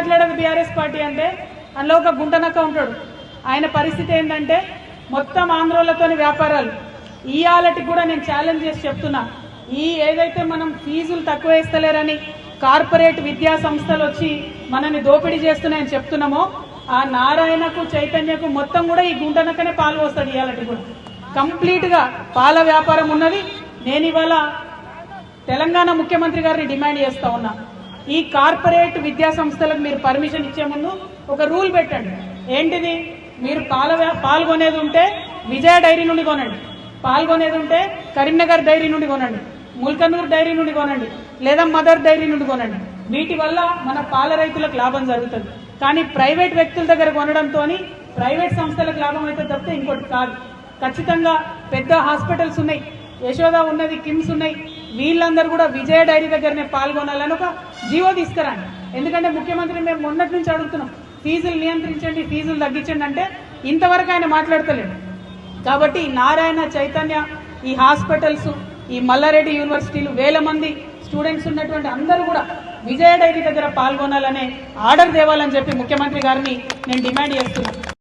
మాట్లాడదు BRS party అంటే అందులో ఒక గుంటనక్క ఉంటాడు. ఆయన పరిస్థితి ఏంటంటే మొత్తం ఆంధ్రోళ్లతోని వ్యాపారాలు. ఇయాలటి కూడా నేను ఛాలెంజ్ చేసి చెప్తున్నా, ఏదైతే మనం ఫీజులు తక్కువ వేస్తలేరని కార్పొరేట్ విద్యా సంస్థలు వచ్చి మనల్ని దోపిడీ చేస్తున్నాయని చెప్తున్నామో, ఆ నారాయణకు చైతన్యకు మొత్తం కూడా ఈ గుంటనక్కనే పాలు వస్తాడు. ఇయాలటి కూడా కంప్లీట్గా పాల వ్యాపారం ఉన్నది. నేను ఇవాళ తెలంగాణ ముఖ్యమంత్రి గారిని డిమాండ్ చేస్తా ఉన్నా, ఈ కార్పొరేట్ విద్యా సంస్థలకు మీరు పర్మిషన్ ఇచ్చే ముందు ఒక రూల్ పెట్టండి. ఏంటిది? మీరు పాల్గొనేది ఉంటే విజయ డైరీ నుండి కొనండి, పాల్గొనేది ఉంటే కరీంనగర్ డైరీ నుండి కొనండి, ముల్కనూర్ డైరీ నుండి కొనండి, లేదా మదర్ డైరీ నుండి కొనండి. వీటి వల్ల మన పాల రైతులకు లాభం జరుగుతుంది. కానీ ప్రైవేట్ వ్యక్తుల దగ్గర కొనడంతో ప్రైవేట్ సంస్థలకు లాభం అయితే తప్పితే ఇంకోటి కాదు. ఖచ్చితంగా పెద్ద హాస్పిటల్స్ ఉన్నాయి, యశోద ఉన్నది, కిమ్స్ ఉన్నాయి, వీళ్ళందరూ కూడా విజయ డైరీ దగ్గరనే పాల్గొనాలని ఒక జీవో తీసుకురండి. ఎందుకంటే ముఖ్యమంత్రి మేము మొన్నటి నుంచి అడుగుతున్నాం, ఫీజులు నియంత్రించండి, ఫీజులు తగ్గించండి అంటే ఇంతవరకు ఆయన మాట్లాడతలేడు. కాబట్టి నారాయణ, చైతన్య, ఈ హాస్పిటల్స్, ఈ మల్లారెడ్డి యూనివర్సిటీలు, వేల మంది స్టూడెంట్స్ ఉన్నటువంటి అందరూ కూడా విజయ డైరీ దగ్గర పాల్గొనాలనే ఆర్డర్ తేవాలని చెప్పి ముఖ్యమంత్రి గారిని నేను డిమాండ్ చేస్తున్నాను.